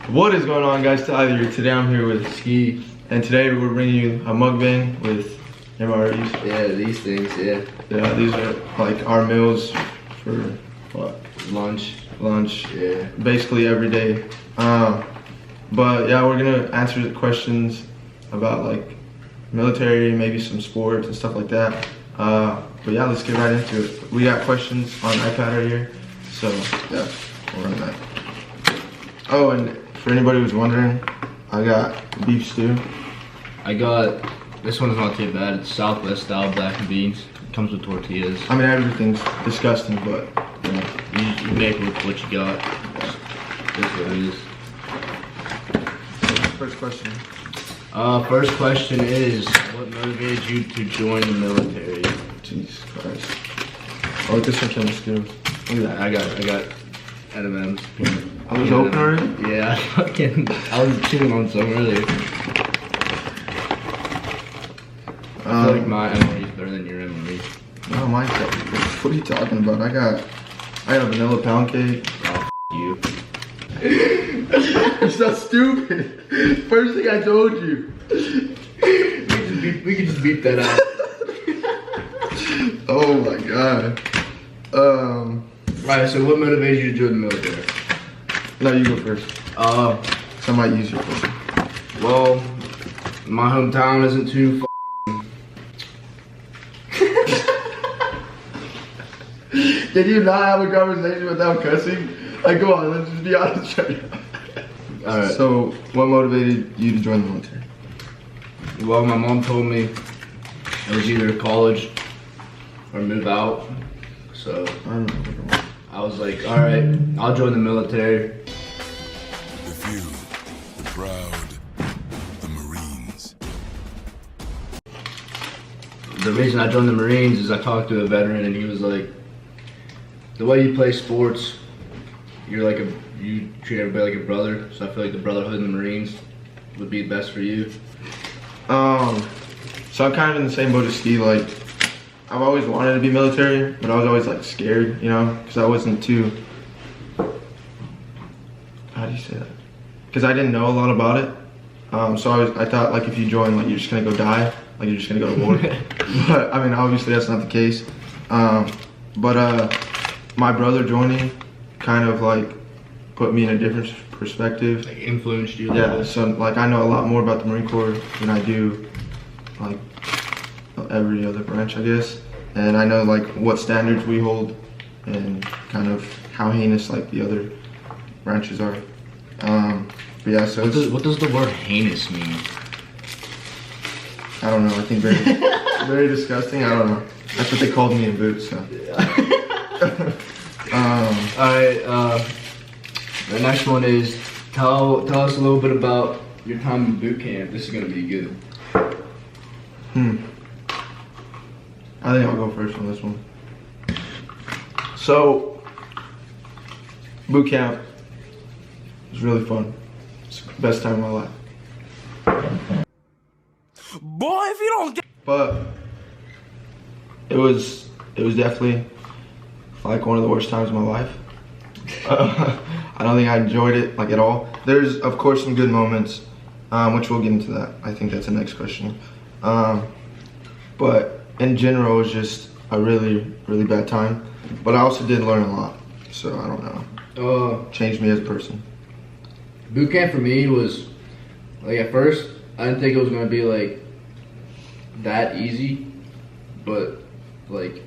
What is going on, guys? Tyler here. Today I'm here with Ski, and today we're bringing you a mukbang with MREs. Yeah, these things, yeah. Yeah, these are like our meals for what? Lunch. Yeah. Basically every day. But yeah, we're gonna answer the questions about like military, maybe some sports and stuff like that. But yeah, let's get right into it. We got questions on iPad right here, so yeah, we'll run that. Oh, and for anybody who's wondering, I got beef stew. I got, this one's not too bad. It's Southwest style black and beans. Comes with tortillas. I mean, everything's disgusting, but yeah. You make it with what you got. That's what it is. First question. First question is, what motivated you to join the military? Jesus Christ. Oh, this one came with stew. Look at that. I got M&M's. I was open already? Yeah, I was chewing on some earlier. I feel like my MRE is better than your MRE. No, mine's not. What are you talking about? I got a vanilla pound cake. Oh, you. You're so stupid. First thing I told you. We could just beat that out. Oh my god. Alright, so what motivated you to join the military? No, you go first. So I might use your question. Well, my hometown isn't too Did you not have a conversation without cussing? Like, go on, let's just be honest right now. Alright. So, what motivated you to join the military? Well, my mom told me it was either college or move out. So, I was like, alright, I'll join the military. The few, the proud, the Marines. The reason I joined the Marines is I talked to a veteran and he was like, the way you play sports, you treat everybody like a brother. So I feel like the brotherhood in the Marines would be best for you. So I'm kind of in the same boat as Ski. Like, I've always wanted to be military, but I was always like scared, you know, because I wasn't too. How do you say that? Because I didn't know a lot about it. So I thought like if you join, like you're just gonna go die, like you're just gonna go to war. But I mean, obviously that's not the case. My brother joining kind of like put me in a different perspective. Like influenced you? Yeah, so like I know a lot more about the Marine Corps than I do like every other branch, I guess. And I know like what standards we hold and kind of how heinous like the other branches are. But yeah, so what does the word heinous mean? I don't know, I think very, very disgusting, I don't know. That's what they called me in boots, so. Alright, the next one is, tell us a little bit about your time in boot camp. This is gonna be good. I think I'll go first on this one. So, boot camp was really fun. It's the best time of my life. Boy, if you don't get. But it was definitely like one of the worst times of my life. I don't think I enjoyed it like at all. There's of course some good moments, which we'll get into that. I think that's the next question. But in general, it was just a really, really bad time. But I also did learn a lot, so I don't know. Changed me as a person. Boot camp for me was, like at first, I didn't think it was gonna be like that easy, but like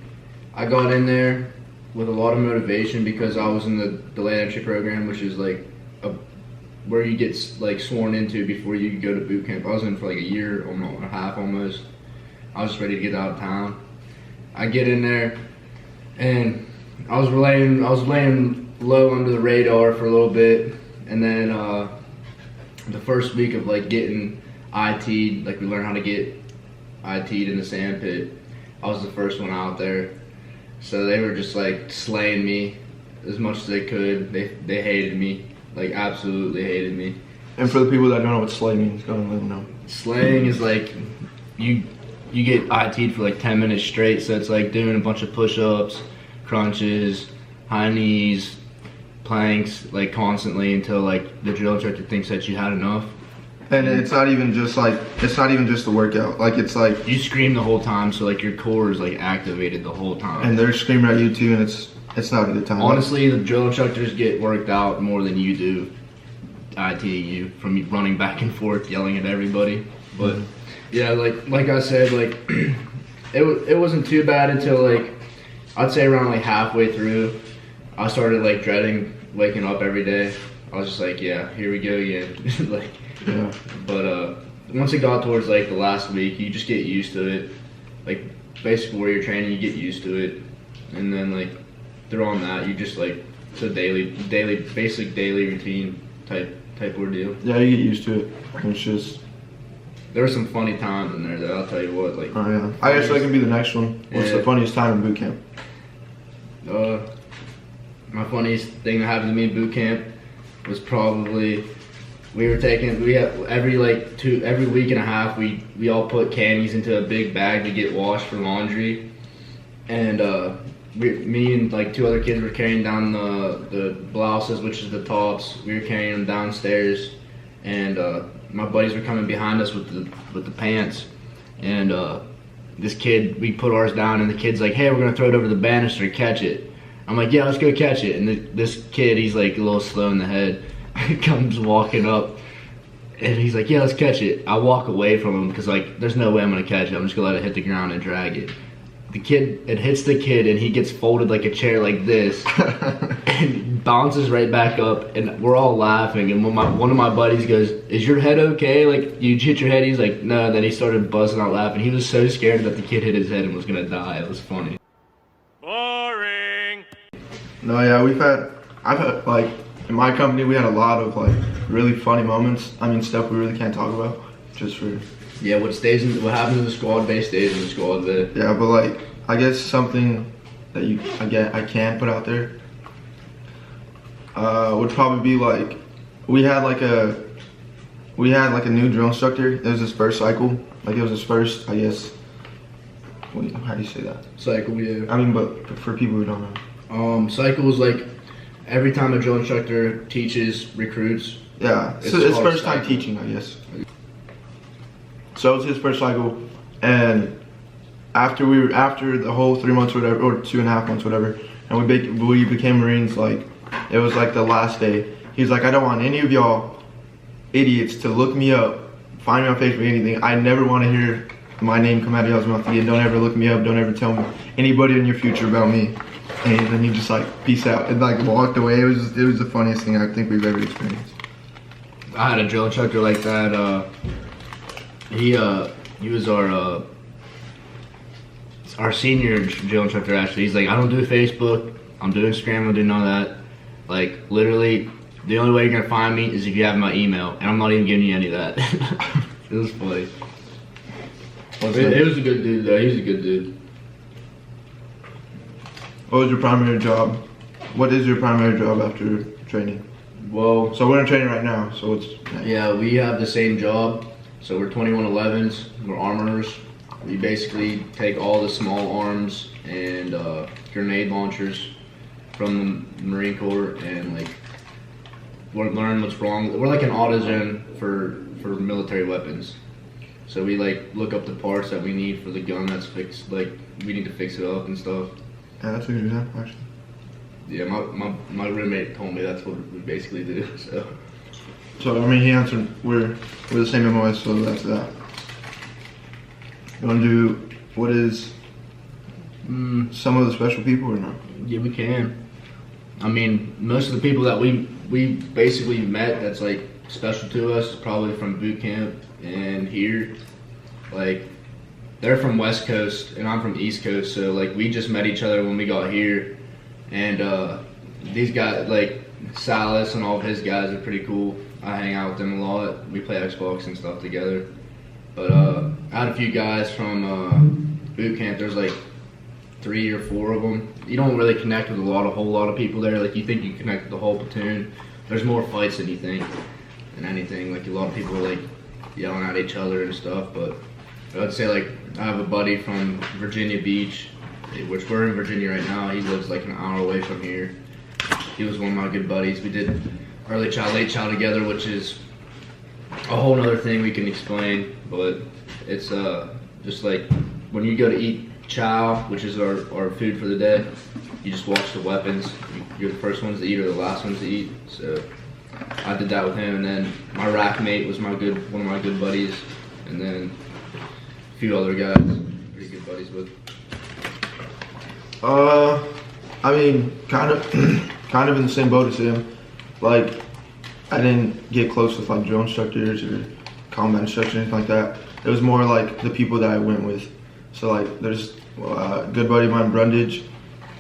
I got in there with a lot of motivation because I was in the delayed entry program, which is like where you get like sworn into before you go to boot camp. I was in for like a year and a half almost. I was just ready to get out of town. I get in there and I was laying low under the radar for a little bit, and then the first week of like getting IT'd, like we learned how to get IT'd in the sand pit. I was the first one out there. So they were just like slaying me as much as they could. They hated me, like absolutely hated me. And for the people that don't know what slay means, go and let them know. Slaying is like you get IT'd for like 10 minutes straight. So it's like doing a bunch of push-ups, crunches, high knees, planks like constantly until like the drill instructor thinks that you had enough. And it's not even just the workout. Like it's like You scream the whole time, so like your core is like activated the whole time. and they're screaming at you too, and it's not a good time. Honestly, the drill instructors get worked out more than you do. ITU from running back and forth, yelling at everybody. But yeah, like I said, like it wasn't too bad until like I'd say around like halfway through, I started like dreading waking up every day. I was just like, yeah, here we go again. Like, Yeah. but once it got towards like the last week, you just get used to it. Like basically where you're training, you get used to it, and then like through on that, you just like it's a basic daily routine type ordeal. Yeah, you get used to it. It's just. There were some funny times in there though, I'll tell you what. Like, Oh yeah. I guess that can be the next one. What's Yeah. the funniest time in boot camp? My funniest thing that happened to me in boot camp was probably we have every week and a half we all put candies into a big bag to get washed for laundry, and me and like two other kids were carrying down the blouses, which is the tops. We were carrying them downstairs, and my buddies were coming behind us with the pants, and this kid, we put ours down, and the kid's like, hey, we're gonna throw it over the banister, catch it. I'm like, yeah, let's go catch it. And this kid, he's like a little slow in the head, comes walking up, and he's like, yeah, let's catch it. I walk away from him because like, there's no way I'm gonna catch it. I'm just gonna let it hit the ground and drag it. It hits the kid, and he gets folded like a chair like this, and bounces right back up, and we're all laughing. And when one of my buddies goes, is your head okay? Like, you hit your head? He's like, no. And then he started buzzing out laughing. He was so scared that the kid hit his head and was gonna die. It was funny. Boring. No, yeah, I've had like in my company we had a lot of like really funny moments. I mean, stuff we really can't talk about just for. Yeah, what happens in the squad bay stays in the squad bay. Yeah, but like I guess something that I can't put out there would probably be like we had like a new drill instructor. It was his first cycle. Like it was his first, I guess. How do you say that? Cycle, yeah. I mean, but for people who don't know. Cycle is like every time a drill instructor teaches recruits. Yeah, It's so it's called first time cycle. teaching, I guess. So it was his first cycle, and after the whole 3 months or whatever, or 2.5 months, whatever, and we became Marines. Like it was like the last day. He's like, I don't want any of y'all idiots to look me up, find me on Facebook, anything. I never want to hear my name come out of y'all's mouth again. Don't ever look me up. Don't ever tell me anybody in your future about me. And then he just like peace out and like walked away. It was the funniest thing I think we've ever experienced. I had a drill instructor like that. He was our senior drill instructor. Actually, he's like, I don't do Facebook. I'm doing Instagram. I do none of that. Like literally, the only way you're gonna find me is if you have my email, and I'm not even giving you any of that. It was funny. It was a good dude though. He was a good dude. What was your primary job? What is your primary job after training? Well, So we're in training right now. So it's yeah, we have the same job. So we're 2111s. We're armorers. We basically take all the small arms and grenade launchers from the Marine Corps and like learn what's wrong. We're like an AutoZone for military weapons. So we like look up the parts that we need for the gun that's fixed. Like we need to fix it up and stuff. Yeah, that's what you do actually. Yeah, my roommate told me that's what we basically do. So I mean, he answered we're the same MOS, so that's that. You want to do what is some of the special people or not? Yeah, we can. I mean, most of the people that we basically met that's like special to us is probably from boot camp and here. Like, they're from West Coast and I'm from East Coast, so like we just met each other when we got here. And these guys, like Salas and all of his guys are pretty cool. I hang out with them a lot. We play Xbox and stuff together. But I had a few guys from boot camp. There's like 3 or 4 of them. You don't really connect with a whole lot of people there. Like you think you connect with the whole platoon. There's more fights than you think and anything. Like a lot of people are like yelling at each other and stuff. But I'd say like I have a buddy from Virginia Beach, which we're in Virginia right now. He lives like an hour away from here. He was one of my good buddies. We did early child, late child together, which is a whole nother thing we can explain. But it's just like when you go to eat chow, which is our food for the day, you just watch the weapons. You're the first ones to eat or the last ones to eat. So I did that with him, and then my rack mate was one of my good buddies, and then a few other guys, pretty good buddies with. I mean, kind of in the same boat as him. Like, I didn't get close with like drill instructors or combat instructors or anything like that. It was more like the people that I went with. So like, there's a good buddy of mine, Brundage,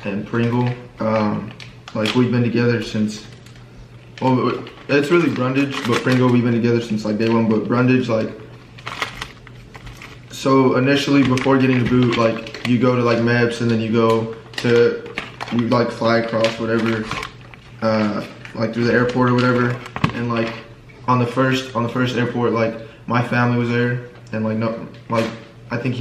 and Pringle. Like we've been together since. Well, it's really Brundage, but Pringle we've been together since like day one. But Brundage, like, so initially before getting the boot, like you go to like MEPS and then you like fly across whatever, like through the airport or whatever, and like on the first airport, like my family was there, and like no, like I think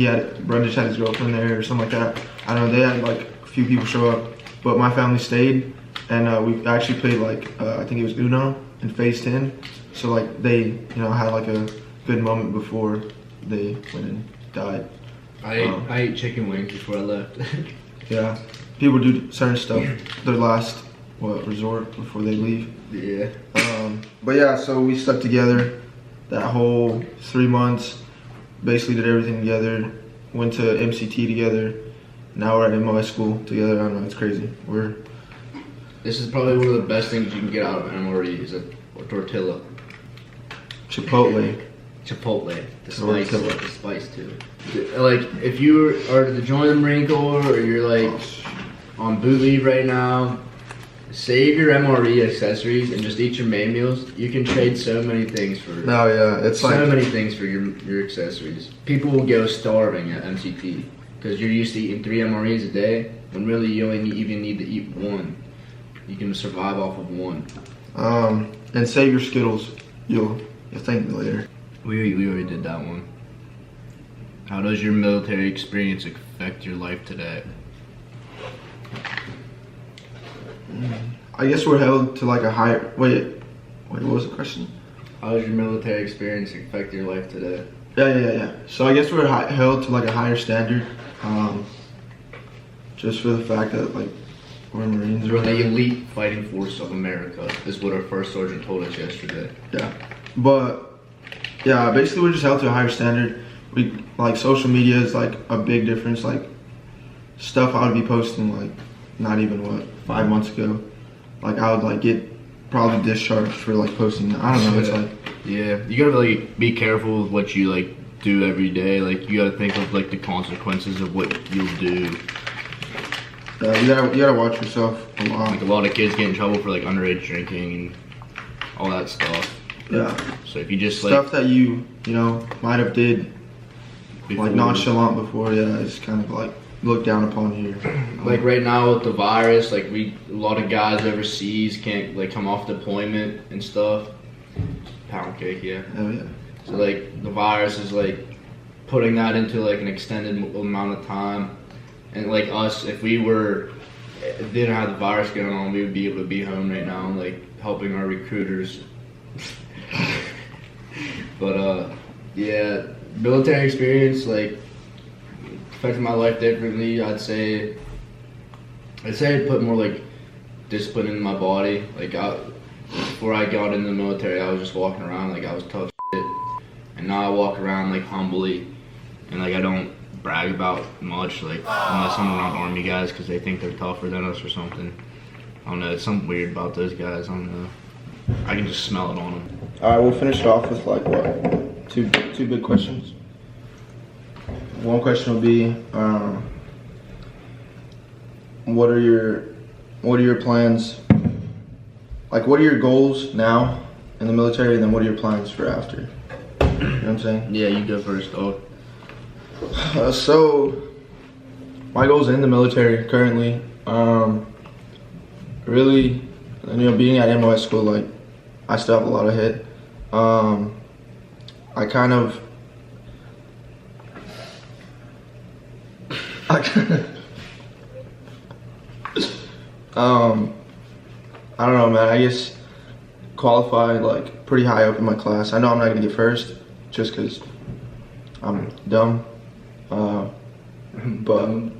Brundage had his girlfriend there or something like that. I don't know, they had like a few people show up, but my family stayed, and we actually played like I think it was Uno in phase 10. So like they had like a good moment before they went and died. I ate chicken wings before I left. Yeah, people do certain stuff, their last resort before they leave. Yeah. But yeah, so we stuck together that whole 3 months, basically did everything together, went to MCT together, now we're at MOS school together. I don't know, it's crazy. This is probably one of the best things you can get out of MRE is a tortilla. Chipotle. The spice to it. Like, if you are to join the Marine Corps or you're like on boot leave right now, save your MRE accessories and just eat your main meals. You can trade so many things for. No, yeah, it's so many things for your accessories. People will go starving at MCT because you're used to eating 3 MREs a day when really you only even need to eat 1. You can survive off of 1. And save your Skittles. You'll thank me later. We already did that one. How does your military experience affect your life today? I guess we're held to like a higher. Wait, what was the question? How does your military experience affect your life today? Yeah. So I guess we're held to like a higher standard, just for the fact that like we're Marines. We're the elite fighting force of America, is what our first sergeant told us yesterday. Yeah, but yeah, basically we're just held to a higher standard. We like social media is like a big difference. Like stuff I would be posting like not even 5 months ago. Like I would like get probably discharged for like posting. I don't know. It's like you gotta really be careful with what you like do every day. Like you gotta think of like the consequences of what you'll do. you gotta watch yourself a lot. Like a lot of kids get in trouble for like underage drinking and all that stuff. Yeah. So if you just stuff that you might have did before, like nonchalant before, it's kind of like looked down upon here. Like right now with the virus, like a lot of guys overseas can't like come off deployment and stuff. Pound cake, yeah. Oh yeah. So like the virus is like putting that into like an extended amount of time, and like us, if we didn't have the virus going on, we would be able to be home right now, like helping our recruiters. But yeah, military experience like affected my life differently. I'd say it put more like discipline in my body. Like before I got in the military, I was just walking around like I was tough shit, and now I walk around like humbly, and like I don't brag about much, like unless I'm around army guys because they think they're tougher than us or something. I don't know, it's something weird about those guys. I don't know. I can just smell it on them. All right, we'll finish it off with like what two big questions. One question will be, what are your plans? Like, what are your goals now in the military, and then what are your plans for after? You know what I'm saying? Yeah, you go first, dog. So, my goals in the military currently, really, being at MOS school, like, I still have a lot ahead. I kind of I don't know, man. I guess qualified like pretty high up in my class. I know I'm not gonna get first just because I'm dumb. But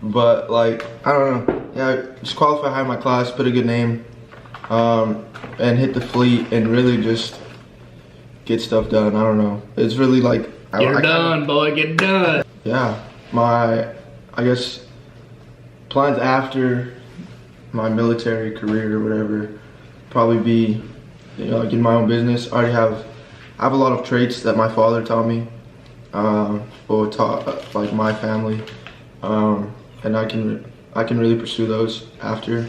but like I don't know. Yeah, just qualify high in my class, put a good name, and hit the fleet and really just get stuff done. I don't know. It's really like Get done, boy. Get done. Yeah, I guess plans after my military career or whatever probably be, you know, like in my own business. I have a lot of traits that my father taught me, or taught like my family, and I can really pursue those after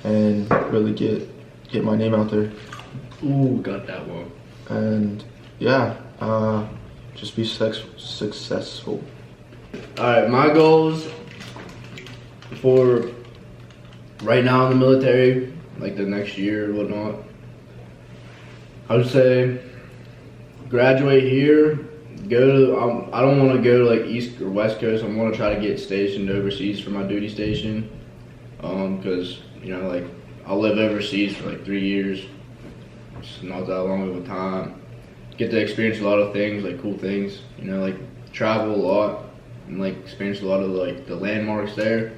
and really get my name out there. Ooh, got that one. And yeah, just be successful. Alright, my goals for right now in the military, like the next year or whatnot, I would say graduate here, go to, I don't want to go to like East or West Coast. I want to try to get stationed overseas for my duty station, because, you know, like I'll live overseas for like 3 years. It's not that long of a time. Get to experience a lot of things, like cool things, you know, like travel a lot and like experience a lot of like the landmarks there.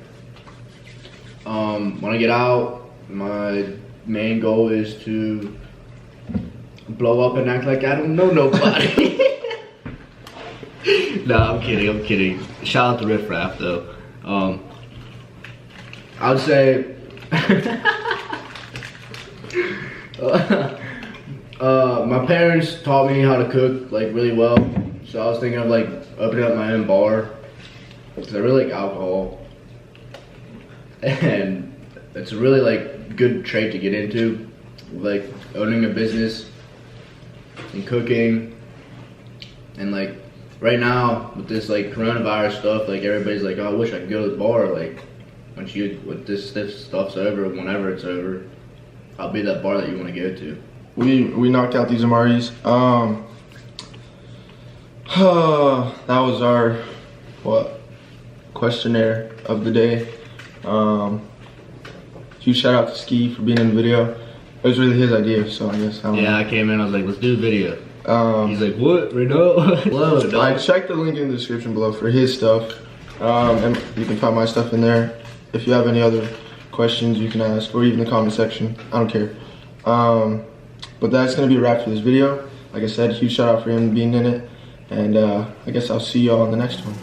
When I get out, my main goal is to blow up and act like I don't know nobody. No, I'm kidding. Shout out to Riff Raff though. I would say my parents taught me how to cook like really well, so I was thinking of like opening up my own bar, because I really like alcohol, and it's a really like good trait to get into, like owning a business and cooking. And like right now with this like coronavirus stuff, like everybody's like, oh, I wish I could go to the bar. Like when this stuff's over, whenever it's over, I'll be that bar that you want to go to. We knocked out these MREs. That was our questionnaire of the day. Huge shout out to Ski for being in the video. It was really his idea, so I guess I came in, I was like, let's do a video. He's like, what, Renault? I checked the link in the description below for his stuff, and you can find my stuff in there. If you have any other questions, you can ask, or even the comment section. I don't care. But that's gonna be a wrap for this video. Like I said, huge shout out for him being in it, and I guess I'll see y'all on the next one.